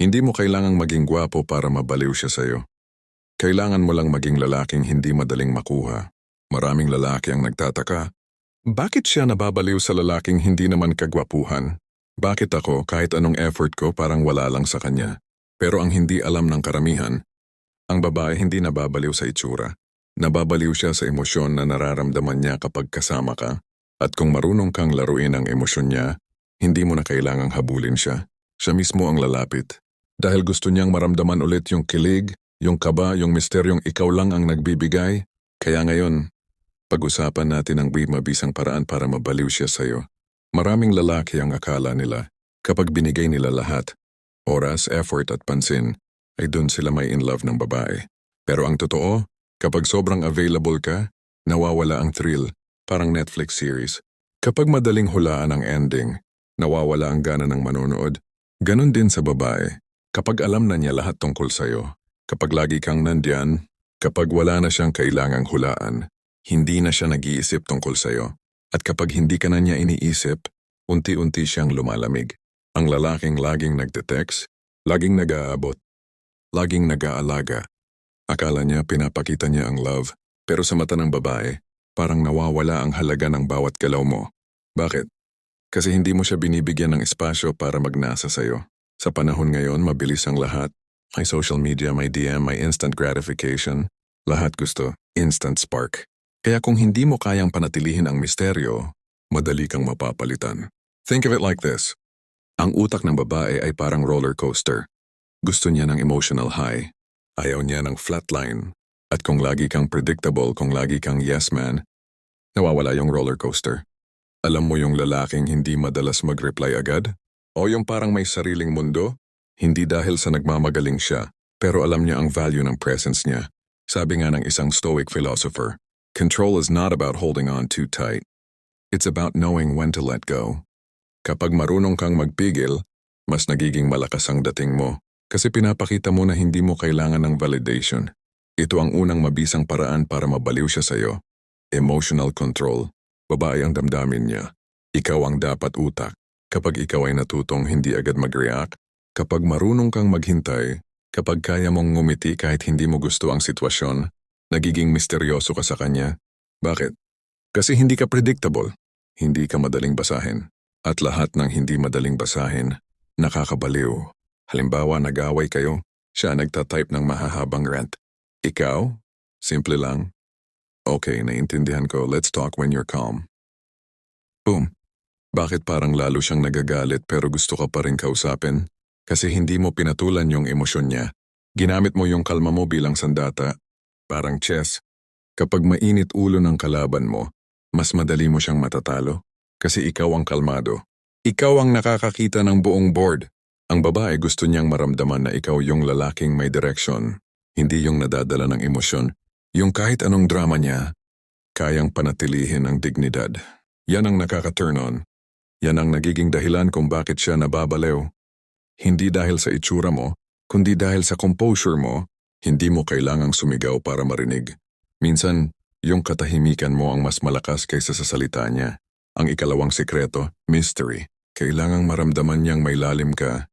Hindi mo kailangang maging gwapo para mabaliw siya sa'yo. Kailangan mo lang maging lalaking hindi madaling makuha. Maraming lalaki ang nagtataka. Bakit siya nababaliw sa lalaking hindi naman kagwapuhan? Bakit ako kahit anong effort ko parang wala lang sa kanya? Pero ang hindi alam ng karamihan, ang babae hindi nababaliw sa itsura. Nababaliw siya sa emosyon na nararamdaman niya kapag kasama ka. At kung marunong kang laruin ang emosyon niya, hindi mo na kailangang habulin siya. Siya mismo ang lalapit. Dahil gusto niyang maramdaman ulit yung kilig, yung kaba, yung misteryong ikaw lang ang nagbibigay. Kaya ngayon, pag-usapan natin ang mabisang paraan para mabaliw siya sa'yo. Maraming lalaki ang akala nila, kapag binigay nila lahat, oras, effort at pansin, ay dun sila may in love ng babae. Pero ang totoo, kapag sobrang available ka, nawawala ang thrill, parang Netflix series. Kapag madaling hulaan ang ending, nawawala ang gana ng manonood. Ganon din sa babae. Kapag alam na niya lahat tungkol sa'yo, kapag lagi kang nandyan, kapag wala na siyang kailangang hulaan, hindi na siya nag-iisip tungkol sa'yo. At kapag hindi ka na niya iniisip, unti-unti siyang lumalamig. Ang lalaking laging nagte-text, laging nag-aabot, laging nag-aalaga. Akala niya pinapakita niya ang love, pero sa mata ng babae, parang nawawala ang halaga ng bawat galaw mo. Bakit? Kasi hindi mo siya binibigyan ng espasyo para magnasa sa'yo. Sa panahon ngayon, mabilis ang lahat. May social media, may DM, may instant gratification. Lahat gusto, instant spark. Kaya kung hindi mo kayang panatilihin ang misteryo, madali kang mapapalitan. Think of it like this. Ang utak ng babae ay parang roller coaster. Gusto niya ng emotional high. Ayaw niya ng flatline. At kung lagi kang predictable, kung lagi kang yes man, nawawala yung roller coaster. Alam mo yung lalaking hindi madalas mag-reply agad? O yung parang may sariling mundo? Hindi dahil sa nagmamagaling siya, pero alam niya ang value ng presence niya. Sabi nga ng isang stoic philosopher, control is not about holding on too tight. It's about knowing when to let go. Kapag marunong kang magpigil, mas nagiging malakas ang dating mo. Kasi pinapakita mo na hindi mo kailangan ng validation. Ito ang unang mabisang paraan para mabaliw siya sa'yo. Emotional control. Babae ang damdamin niya. Ikaw ang dapat utak. Kapag ikaw ay natutong hindi agad mag-react, kapag marunong kang maghintay, kapag kaya mong ngumiti kahit hindi mo gusto ang sitwasyon, nagiging misteryoso ka sa kanya. Bakit? Kasi hindi ka predictable. Hindi ka madaling basahin. At lahat ng hindi madaling basahin, nakakabaliw. Halimbawa, nag-away kayo, siya nagtatype ng mahahabang rant. Ikaw? Simple lang. Okay, naiintindihan ko. Let's talk when you're calm. Boom. Bakit parang lalo siyang nagagalit pero gusto ka pa rin kausapin? Kasi hindi mo pinatulan yung emosyon niya. Ginamit mo yung kalma mo bilang sandata. Parang chess. Kapag mainit ulo ng kalaban mo, mas madali mo siyang matatalo. Kasi ikaw ang kalmado. Ikaw ang nakakakita ng buong board. Ang babae gusto niyang maramdaman na ikaw yung lalaking may direksyon. Hindi yung nadadala ng emosyon. Yung kahit anong drama niya, kayang panatilihin ang dignidad. Yan ang nakaka-turn on. Yan ang nagiging dahilan kung bakit siya nababaliw. Hindi dahil sa itsura mo, kundi dahil sa composure mo, hindi mo kailangang sumigaw para marinig. Minsan, yung katahimikan mo ang mas malakas kaysa sa salita niya. Ang ikalawang sikreto, mystery. Kailangang maramdaman niyang may lalim ka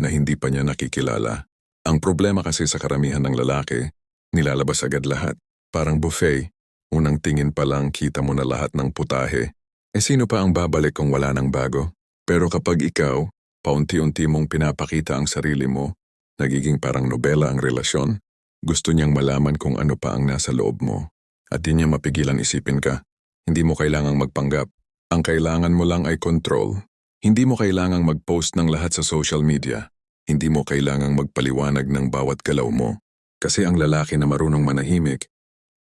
na hindi pa niya nakikilala. Ang problema kasi sa karamihan ng lalaki, nilalabas agad lahat. Parang buffet, unang tingin pa lang kita mo na lahat ng putahe. Sino pa ang babalik kung wala nang bago? Pero kapag ikaw, paunti-unti mong pinapakita ang sarili mo, nagiging parang nobela ang relasyon, gusto niyang malaman kung ano pa ang nasa loob mo. At di niya mapigilan isipin ka. Hindi mo kailangang magpanggap. Ang kailangan mo lang ay control. Hindi mo kailangang mag-post ng lahat sa social media. Hindi mo kailangang magpaliwanag ng bawat galaw mo. Kasi ang lalaki na marunong manahimik,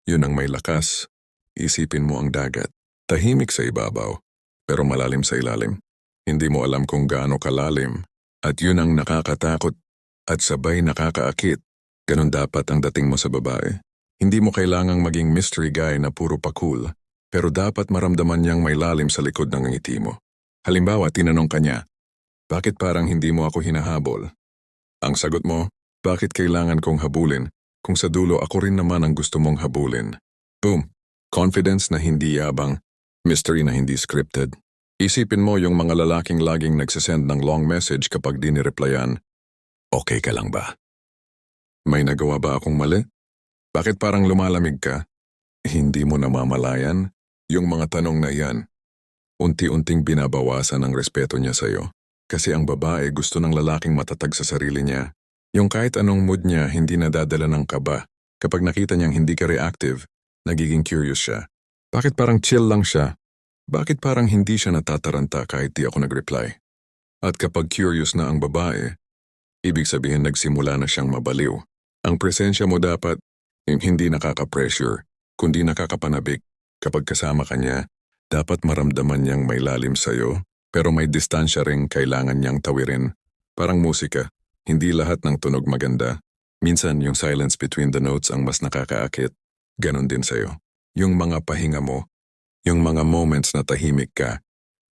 yun ang may lakas. Isipin mo ang dagat. Tahimik sa ibabaw, pero malalim sa ilalim. Hindi mo alam kung gaano kalalim, at yun ang nakakatakot at sabay nakakaakit. Ganon dapat ang dating mo sa babae. Hindi mo kailangang maging mystery guy na puro pa cool, pero dapat maramdaman niyang may lalim sa likod ng ngiti mo. Halimbawa, tinanong ka niya, bakit parang hindi mo ako hinahabol? Ang sagot mo, bakit kailangan kong habulin kung sa dulo ako rin naman ang gusto mong habulin? Boom! Confidence na hindi yabang. Mystery na hindi scripted. Isipin mo yung mga lalaking laging nagsasend ng long message kapag di ni-replyan. Okay ka lang ba? May nagawa ba akong mali? Bakit parang lumalamig ka? Hindi mo namamalayan? Yung mga tanong na yan, unti-unting binabawasan ang respeto niya sa'yo. Kasi ang babae gusto ng lalaking matatag sa sarili niya. Yung kahit anong mood niya hindi nadadala ng kaba. Kapag nakita niyang hindi ka reactive, nagiging curious siya. Bakit parang chill lang siya? Bakit parang hindi siya natataranta kahit di ako nag-reply? At kapag curious na ang babae, ibig sabihin nagsimula na siyang mabaliw. Ang presensya mo dapat yung hindi nakaka-pressure, kundi nakakapanabik. Kapag kasama ka niya, dapat maramdaman niyang may lalim sa'yo, pero may distansya ring kailangan niyang tawirin. Parang musika, hindi lahat ng tunog maganda. Minsan yung silence between the notes ang mas nakakaakit. Ganon din sa'yo. Yung mga pahinga mo, yung mga moments na tahimik ka,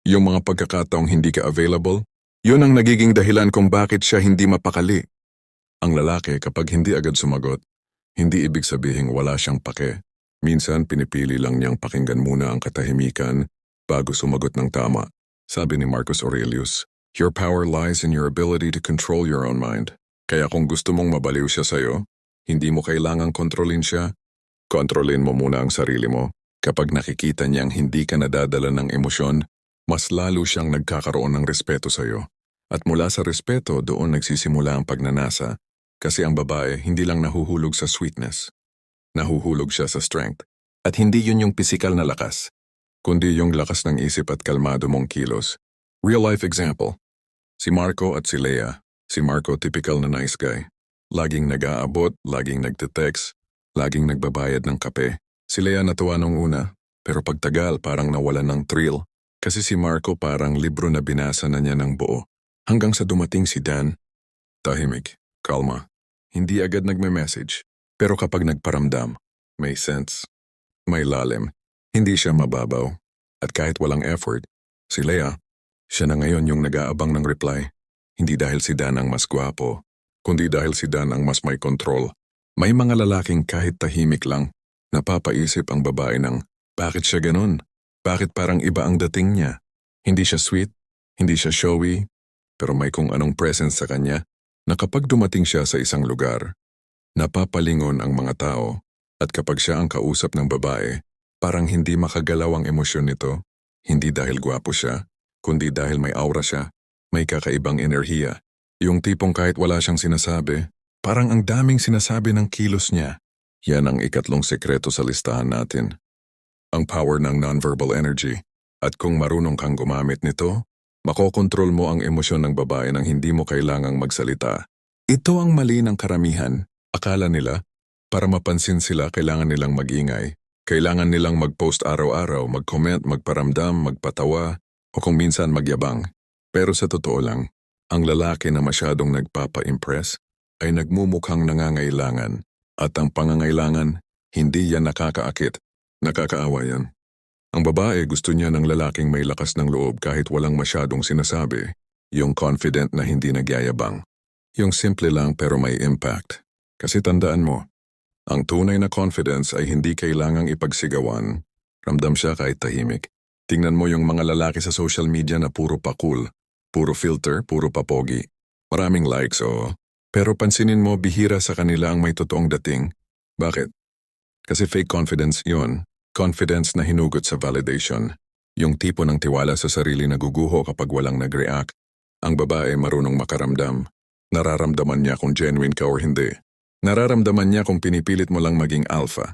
yung mga pagkakataong hindi ka available, yun ang nagiging dahilan kung bakit siya hindi mapakali. Ang lalaki kapag hindi agad sumagot, hindi ibig sabihing wala siyang pake. Minsan pinipili lang niyang pakinggan muna ang katahimikan bago sumagot ng tama. Sabi ni Marcus Aurelius, "Your power lies in your ability to control your own mind." Kaya kung gusto mong mabaliw siya sa'yo, hindi mo kailangang kontrolin siya. Kontrolin mo muna ang sarili mo. Kapag nakikita niyang hindi ka nadadala ng emosyon, mas lalo siyang nagkakaroon ng respeto sa'yo. At mula sa respeto, doon nagsisimula ang pagnanasa. Kasi ang babae hindi lang nahuhulog sa sweetness. Nahuhulog siya sa strength. At hindi yun yung pisikal na lakas, kundi yung lakas ng isip at kalmado mong kilos. Real-life example. Si Marco at si Lea. Si Marco typical na nice guy. Laging nag-aabot, laging nagte-text, laging nagbabayad ng kape. Si Lea natuwa nung una, pero pagtagal parang nawalan ng thrill. Kasi si Marco parang libro na binasa na niya ng buo. Hanggang sa dumating si Dan. Tahimik, kalma. Hindi agad nagme-message. Pero kapag nagparamdam, may sense, may lalim, hindi siya mababaw. At kahit walang effort, si Lea, siya na ngayon yung nag-aabang ng reply. Hindi dahil si Dan ang mas gwapo, kundi dahil si Dan ang mas may control. May mga lalaking kahit tahimik lang, napapaisip ang babae ng, bakit siya ganun? Bakit parang iba ang dating niya? Hindi siya sweet, hindi siya showy, pero may kung anong presence sa kanya na kapag dumating siya sa isang lugar, napapalingon ang mga tao at kapag siya ang kausap ng babae, parang hindi makagalaw ang emosyon nito, hindi dahil gwapo siya, kundi dahil may aura siya, may kakaibang enerhiya. Yung tipong kahit wala siyang sinasabi, parang ang daming sinasabi ng kilos niya. Yan ang ikatlong sekreto sa listahan natin. Ang power ng nonverbal energy. At kung marunong kang gumamit nito, makokontrol mo ang emosyon ng babae nang hindi mo kailangang magsalita. Ito ang mali ng karamihan. Akala nila, para mapansin sila kailangan nilang mag-ingay. Kailangan nilang mag-post araw-araw, mag-comment, magparamdam, magpatawa, o kung minsan magyabang. Pero sa totoo lang, ang lalaki na masyadong nagpapa-impress ay nagmumukhang nangangailangan. At ang pangangailangan, hindi yan nakakaakit. Nakakaawa yan. Ang babae gusto niya ng lalaking may lakas ng loob kahit walang masyadong sinasabi. Yung confident na hindi nagyayabang. Yung simple lang pero may impact. Kasi tandaan mo, ang tunay na confidence ay hindi kailangang ipagsigawan. Ramdam siya kahit tahimik. Tingnan mo yung mga lalaki sa social media na puro pa cool, puro filter, puro pa pogi. Maraming likes pero pansinin mo bihira sa kanila ang may totoong dating. Bakit? Kasi fake confidence yun. Confidence na hinugot sa validation. Yung tipo ng tiwala sa sarili na guguho kapag walang nag-react. Ang babae marunong makaramdam. Nararamdaman niya kung genuine ka or hindi. Nararamdaman niya kung pinipilit mo lang maging alpha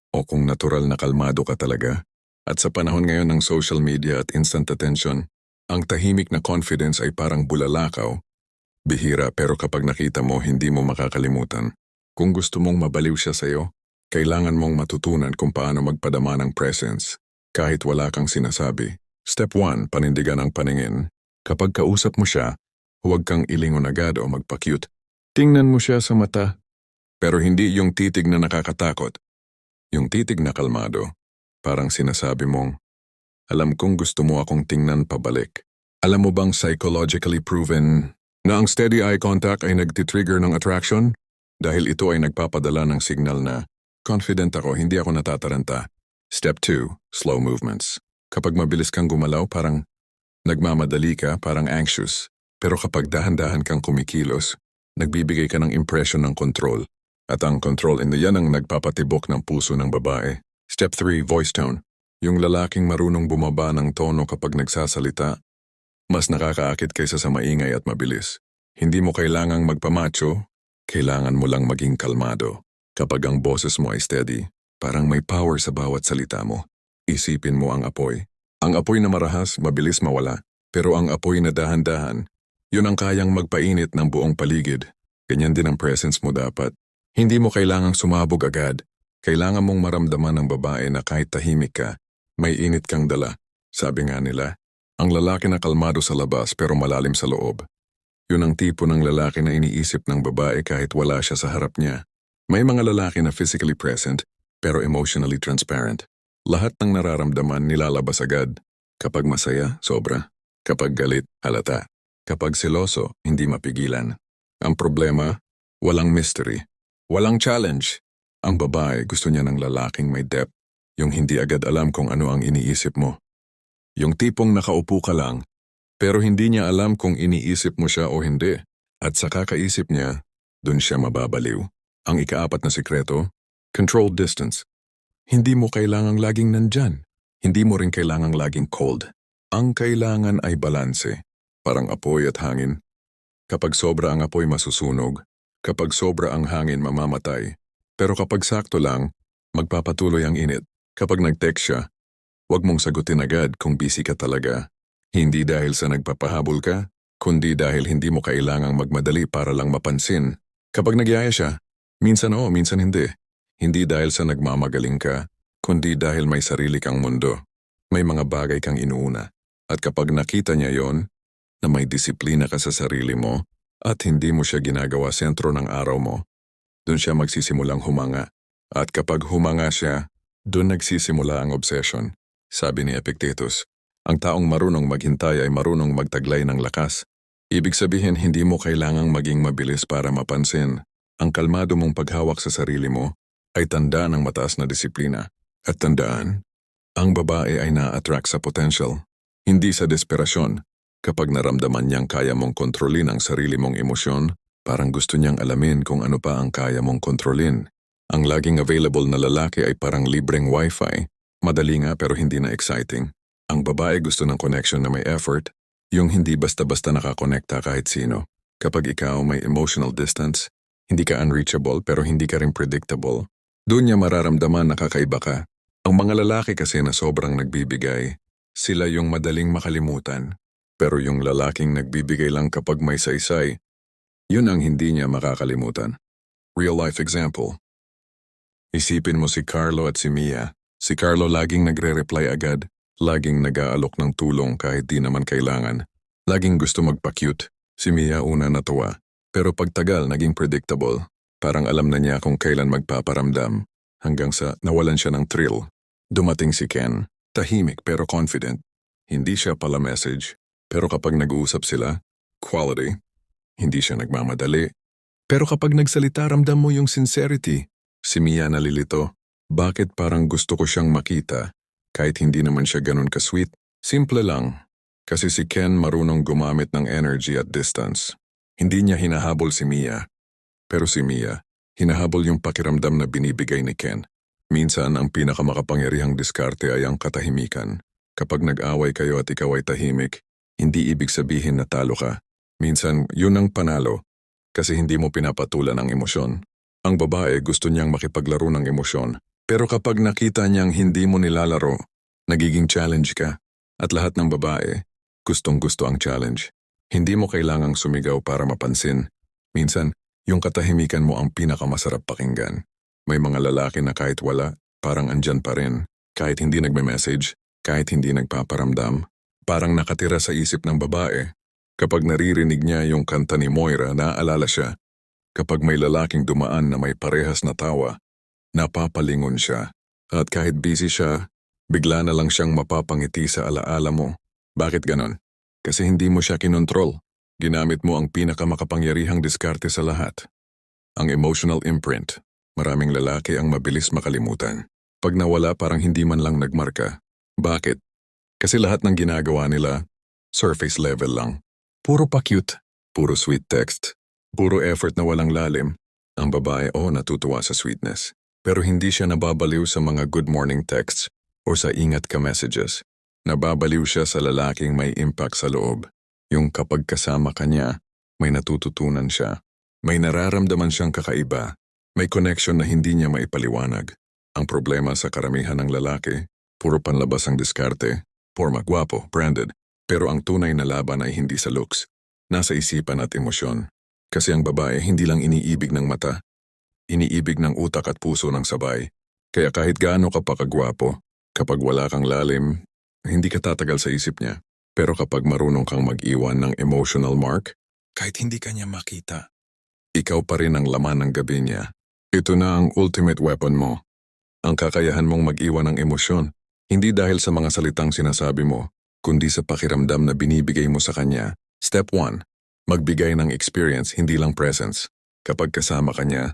o kung natural na kalmado ka talaga. At sa panahon ngayon ng social media at instant attention, ang tahimik na confidence ay parang bulalakaw. Bihira pero kapag nakita mo, hindi mo makakalimutan. Kung gusto mong mabaliw siya sa'yo, kailangan mong matutunan kung paano magpadama ng presence kahit wala kang sinasabi. Step 1, panindigan ang paningin. Kapag kausap mo siya, huwag kang ilingon agad o magpa-cute. Tingnan mo siya sa mata. Pero hindi yung titig na nakakatakot. Yung titig na kalmado. Parang sinasabi mong, alam kong gusto mo akong tingnan pabalik. Alam mo bang psychologically proven na ang steady eye contact ay nagtitrigger ng attraction? Dahil ito ay nagpapadala ng signal na, confident ako, hindi ako natataranta. Step 2, slow movements. Kapag mabilis kang gumalaw, parang nagmamadali ka, parang anxious. Pero kapag dahan-dahan kang kumikilos, Nagbibigay ka ng impression ng control. At ang control yan ang nagpapatibok ng puso ng babae. Step 3, voice tone. Yung lalaking marunong bumaba ng tono kapag nagsasalita, mas nakakaakit kaysa sa maingay at mabilis. Hindi mo kailangang magpamacho, kailangan mo lang maging kalmado. Kapag ang boses mo ay steady, parang may power sa bawat salita mo. Isipin mo ang apoy. Ang apoy na marahas, mabilis mawala. Pero ang apoy na dahan-dahan, yun ang kayang magpainit ng buong paligid. Ganyan din ang presence mo dapat. Hindi mo kailangang sumabog agad. Kailangan mong maramdaman ng babae na kahit tahimik ka, may init kang dala. Sabi nga nila, ang lalaki na kalmado sa labas pero malalim sa loob. Yun ang tipo ng lalaki na iniisip ng babae kahit wala siya sa harap niya. May mga lalaki na physically present pero emotionally transparent. Lahat ng nararamdaman nilalabas agad. Kapag masaya, sobra. Kapag galit, halata. Kapag seloso, hindi mapigilan. Ang problema, walang mystery. Walang challenge. Ang babae gusto niya ng lalaking may depth, yung hindi agad alam kung ano ang iniisip mo. Yung tipong nakaupo ka lang, pero hindi niya alam kung iniisip mo siya o hindi. At sa kakaisip niya, dun siya mababaliw. Ang ikaapat na sikreto, controlled distance. Hindi mo kailangang laging nandyan. Hindi mo rin kailangang laging cold. Ang kailangan ay balanse, parang apoy at hangin. Kapag sobra ang apoy masusunog, kapag sobra ang hangin mamamatay. Pero kapag sakto lang, magpapatuloy ang init. Kapag nag-text siya, huwag mong sagutin agad kung busy ka talaga. Hindi dahil sa nagpapahabol ka, kundi dahil hindi mo kailangang magmadali para lang mapansin. Kapag nagyaya siya, minsan oo, minsan hindi. Hindi dahil sa nagmamagaling ka, kundi dahil may sarili kang mundo. May mga bagay kang inuuna. At kapag nakita niya yon, na may disiplina ka sa sarili mo at hindi mo siya ginagawa sentro ng araw mo, doon siya magsisimulang humanga. At kapag humanga siya, doon nagsisimula ang obsession. Sabi ni Epictetus, ang taong marunong maghintay ay marunong magtaglay ng lakas. Ibig sabihin hindi mo kailangang maging mabilis para mapansin. Ang kalmado mong paghawak sa sarili mo ay tanda ng mataas na disiplina. At tandaan, ang babae ay na-attract sa potential, hindi sa desperasyon. Kapag naramdaman niyang kaya mong kontrolin ang sarili mong emosyon, parang gusto niyang alamin kung ano pa ang kaya mong kontrolin. Ang laging available na lalaki ay parang libreng wifi. Madali nga pero hindi na exciting. Ang babae gusto ng connection na may effort, yung hindi basta-basta nakakonekta kahit sino. Kapag ikaw may emotional distance, hindi ka unreachable pero hindi ka rin predictable. Doon niya mararamdaman na kakaiba ka. Ang mga lalaki kasi na sobrang nagbibigay, sila yung madaling makalimutan. Pero yung lalaking nagbibigay lang kapag may saysay, yun ang hindi niya makakalimutan. Real life example. Isipin mo si Carlo at si Mia. Si Carlo laging nagre-reply agad, laging nag-aalok ng tulong kahit di naman kailangan. Laging gusto magpa-cute. Si Mia una natuwa. Pero pagtagal naging predictable. Parang alam na niya kung kailan magpaparamdam. Hanggang sa nawalan siya ng thrill. Dumating si Ken. Tahimik pero confident. Hindi siya pala message. Pero kapag nag-uusap sila, quality, hindi siya nagmamadali. Pero kapag nagsalita ramdam mo yung sincerity. Si Mia nalilito, bakit parang gusto ko siyang makita, kahit hindi naman siya ganun ka-sweet? Simple lang, kasi si Ken marunong gumamit ng energy at distance. Hindi niya hinahabol si Mia, pero si Mia, hinahabol yung pakiramdam na binibigay ni Ken. Minsan ang pinakamakapangyarihang diskarte ay ang katahimikan. Kapag nag-away kayo at ikaw ay tahimik, hindi ibig sabihin na talo ka. Minsan, yun ang panalo, kasi hindi mo pinapatulan ang emosyon. Ang babae gusto niyang makipaglaro ng emosyon, pero kapag nakita niyang hindi mo nilalaro, nagiging challenge ka. At lahat ng babae, gustong-gusto ang challenge. Hindi mo kailangang sumigaw para mapansin. Minsan, yung katahimikan mo ang pinakamasarap pakinggan. May mga lalaki na kahit wala, parang andyan pa rin. Kahit hindi nagme-message, kahit hindi nagpaparamdam. Parang nakatira sa isip ng babae. Kapag naririnig niya yung kanta ni Moira, naaalala siya. Kapag may lalaking dumaan na may parehas na tawa, napapalingon siya. At kahit busy siya, bigla na lang siyang mapapangiti sa alaala mo. Bakit ganon? Kasi hindi mo siya kinontrol. Ginamit mo ang pinakamakapangyarihang diskarte sa lahat. Ang emotional imprint. Maraming lalaki ang mabilis makalimutan. Pag nawala parang hindi man lang nagmarka. Bakit? Kasi lahat ng ginagawa nila, surface level lang. Puro pa cute, puro sweet text. Puro effort na walang lalim. Ang babae natutuwa sa sweetness. Pero hindi siya nababaliw sa mga good morning texts o sa ingat ka messages. Nababaliw siya sa lalaking may impact sa loob. Yung kapag kasama ka niya, may natututunan siya. May nararamdaman siyang kakaiba. May connection na hindi niya maipaliwanag. Ang problema sa karamihan ng lalaki, puro panlabas ang diskarte, porma, gwapo, branded. Pero ang tunay na laban ay hindi sa looks. Nasa isipan at emosyon. Kasi ang babae hindi lang iniibig ng mata. Iniibig ng utak at puso ng sabay. Kaya kahit gaano ka pa kagwapo, kapag wala kang lalim, hindi ka tatagal sa isip niya. Pero kapag marunong kang mag-iwan ng emotional mark, kahit hindi ka niya makita, ikaw pa rin ang laman ng gabi niya. Ito na ang ultimate weapon mo. Ang kakayahan mong mag-iwan ng emosyon, hindi dahil sa mga salitang sinasabi mo, kundi sa pakiramdam na binibigay mo sa kanya. Step 1. Magbigay ng experience, hindi lang presence. Kapag kasama ka niya,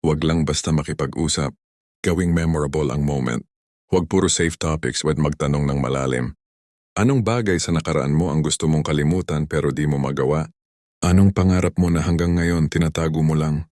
huwag lang basta makipag-usap. Gawing memorable ang moment. Huwag puro safe topics, huwag magtanong ng malalim. Anong bagay sa nakaraan mo ang gusto mong kalimutan pero di mo magawa? Anong pangarap mo na hanggang ngayon tinatago mo lang?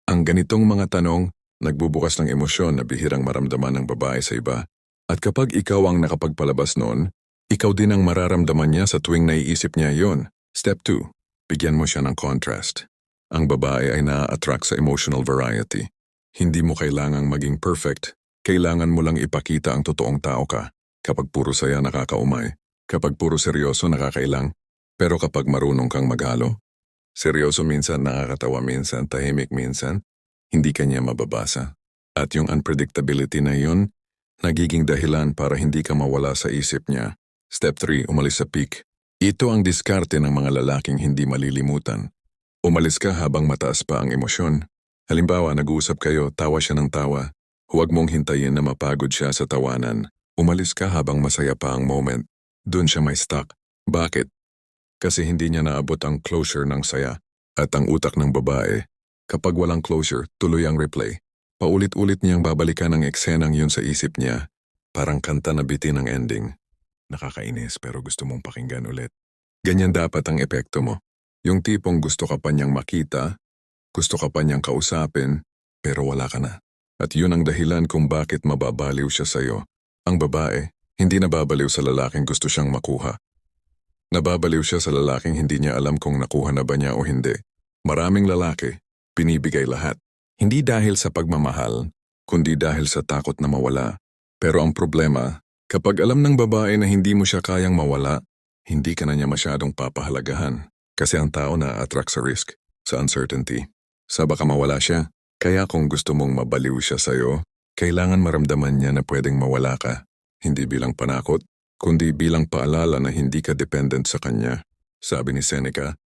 Ang ganitong mga tanong, nagbubukas ng emosyon na bihirang maramdaman ng babae sa iba. At kapag ikaw ang nakapagpalabas noon, ikaw din ang mararamdaman niya sa tuwing naiisip niya yon. Step 2. Bigyan mo siya ng contrast. Ang babae ay na-attract sa emotional variety. Hindi mo kailangang maging perfect. Kailangan mo lang ipakita ang totoong tao ka. Kapag puro saya nakakaumay. Kapag puro seryoso nakakailang. Pero kapag marunong kang maghalo, seryoso minsan, nakakatawa minsan, tahimik minsan, hindi kanya mababasa. At yung unpredictability na yun, nagiging dahilan para hindi ka mawala sa isip niya. Step 3. Umalis sa peak. Ito ang diskarte ng mga lalaking hindi malilimutan. Umalis ka habang mataas pa ang emosyon. Halimbawa, nag-uusap kayo, tawa siya ng tawa. Huwag mong hintayin na mapagod siya sa tawanan. Umalis ka habang masaya pa ang moment. Doon siya may stuck. Bakit? Kasi hindi niya naabot ang closure ng saya. At ang utak ng babae, kapag walang closure, tuloy ang replay. Paulit-ulit niyang babalikan ang eksenang yun sa isip niya. Parang kanta na bitin ang ending. Nakakainis pero gusto mong pakinggan ulit. Ganyan dapat ang epekto mo. Yung tipong gusto ka pa niyang makita, gusto ka pa niyang kausapin, pero wala ka na. At yun ang dahilan kung bakit mababaliw siya sa'yo. Ang babae, hindi nababaliw sa lalaking gusto siyang makuha. Nababaliw siya sa lalaking hindi niya alam kung nakuha na ba niya o hindi. Maraming lalaki, pinibigay lahat. Hindi dahil sa pagmamahal, kundi dahil sa takot na mawala. Pero ang problema, kapag alam ng babae na hindi mo siya kayang mawala, hindi ka na niya masyadong papahalagahan. Kasi ang tao na-attract sa risk, sa uncertainty. Sa baka mawala siya. Kaya kung gusto mong mabaliw siya sa'yo, kailangan maramdaman niya na pwedeng mawala ka. Hindi bilang panakot, kundi bilang paalala na hindi ka dependent sa kanya. Sabi ni Seneca,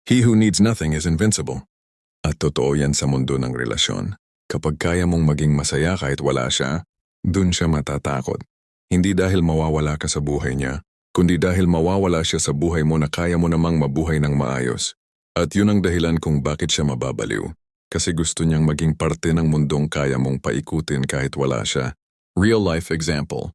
"He who needs nothing is invincible." At totoo yan sa mundo ng relasyon. Kapag kaya mong maging masaya kahit wala siya, dun siya matatakot. Hindi dahil mawawala ka sa buhay niya, kundi dahil mawawala siya sa buhay mo na kaya mo namang mabuhay ng maayos. At yun ang dahilan kung bakit siya mababaliw. Kasi gusto niyang maging parte ng mundong kaya mong paikutin kahit wala siya. Real life example.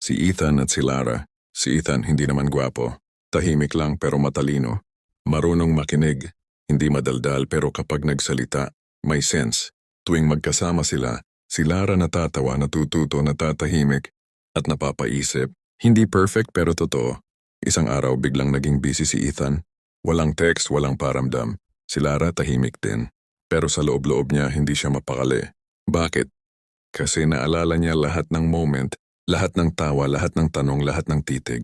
Si Ethan at si Lara. Si Ethan hindi naman gwapo. Tahimik lang pero matalino. Marunong makinig. Hindi madaldal pero kapag nagsalita, may sense. Tuwing magkasama sila, si Lara natatawa, natututo, natatahimik, at napapaisip. Hindi perfect pero totoo. Isang araw biglang naging busy si Ethan. Walang text, walang paramdam. Si Lara tahimik din. Pero sa loob-loob niya hindi siya mapakali. Bakit? Kasi naalala niya lahat ng moment, lahat ng tawa, lahat ng tanong, lahat ng titig.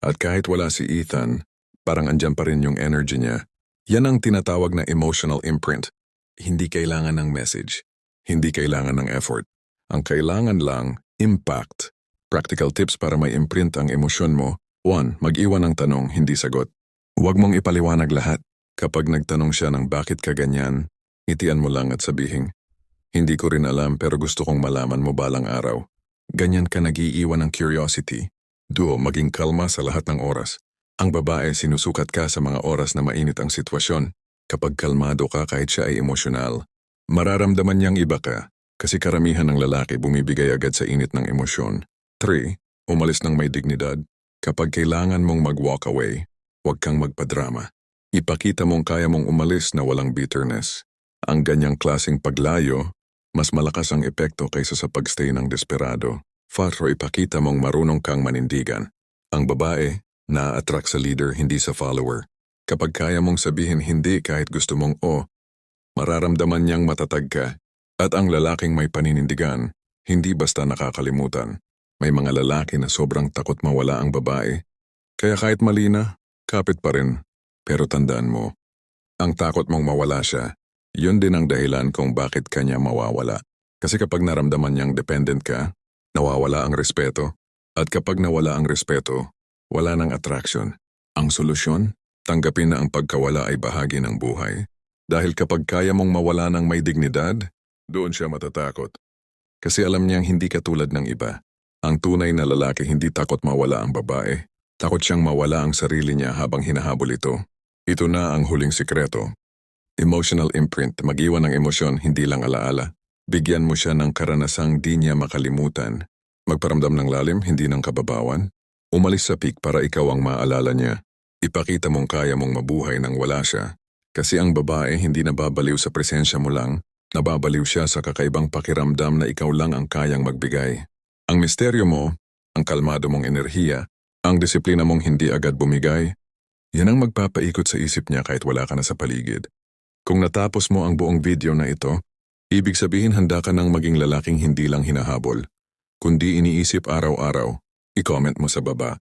At kahit wala si Ethan, parang andyan pa rin yung energy niya. Yan ang tinatawag na emotional imprint. Hindi kailangan ng message. Hindi kailangan ng effort. Ang kailangan lang, impact. Practical tips para may imprint ang emosyon mo. 1. Mag-iwan ng tanong, hindi sagot. Huwag mong ipaliwanag lahat. Kapag nagtanong siya ng bakit ka ganyan, ngitian mo lang at sabihin, "Hindi ko rin alam pero gusto kong malaman mo balang araw." Ganyan ka nag-iiwan ng curiosity. 2. Maging kalma sa lahat ng oras. Ang babae, sinusukat ka sa mga oras na mainit ang sitwasyon. Kapag kalmado ka kahit siya ay emosyonal, mararamdaman niyang iba ka. Kasi karamihan ng lalaki bumibigay agad sa init ng emosyon. 3. Umalis ng may dignidad. Kapag kailangan mong mag-walk away, huwag kang magpadrama. Ipakita mong kaya mong umalis na walang bitterness. Ang ganyang klaseng paglayo, mas malakas ang epekto kaysa sa pagstay ng desperado. 4. Ipakita mong marunong kang manindigan. Ang babae, na-attract sa leader, hindi sa follower. Kapag kaya mong sabihin hindi kahit gusto mong mararamdaman niyang matatag ka. At ang lalaking may paninindigan, hindi basta nakakalimutan. May mga lalaki na sobrang takot mawala ang babae. Kaya kahit mali na, kapit pa rin. Pero tandaan mo, ang takot mong mawala siya, yun din ang dahilan kung bakit kanya mawawala. Kasi kapag naramdaman niyang dependent ka, nawawala ang respeto. At kapag nawala ang respeto, wala nang attraction. Ang solusyon, tanggapin na ang pagkawala ay bahagi ng buhay. Dahil kapag kaya mong mawala ng may dignidad, doon siya matatakot. Kasi alam niyang hindi katulad ng iba. Ang tunay na lalaki hindi takot mawala ang babae. Takot siyang mawala ang sarili niya habang hinahabol ito. Ito na ang huling sikreto. Emotional imprint, mag-iwan ng emosyon, hindi lang alaala. Bigyan mo siya ng karanasang di niya makalimutan. Magparamdam ng lalim, hindi ng kababawan. Umalis sa peak para ikaw ang maalala niya. Ipakita mong kaya mong mabuhay nang wala siya. Kasi ang babae hindi nababaliw sa presensya mo lang, nababaliw siya sa kakaibang pakiramdam na ikaw lang ang kayang magbigay. Ang misteryo mo, ang kalmado mong enerhiya, ang disiplina mong hindi agad bumigay, yan ang magpapaikot sa isip niya kahit wala ka na sa paligid. Kung natapos mo ang buong video na ito, ibig sabihin handa ka ng maging lalaking hindi lang hinahabol, kundi iniisip araw-araw. I-comment mo sa baba.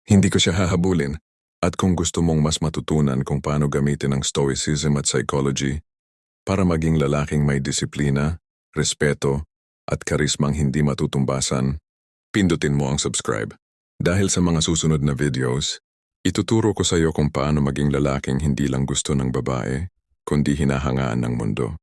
Hindi ko siya hahabulin. At kung gusto mong mas matutunan kung paano gamitin ang stoicism at psychology para maging lalaking may disiplina, respeto, at karismang hindi matutumbasan, pindutin mo ang subscribe. Dahil sa mga susunod na videos, ituturo ko sa iyo kung paano maging lalaking hindi lang gusto ng babae, kundi hinahangaan ng mundo.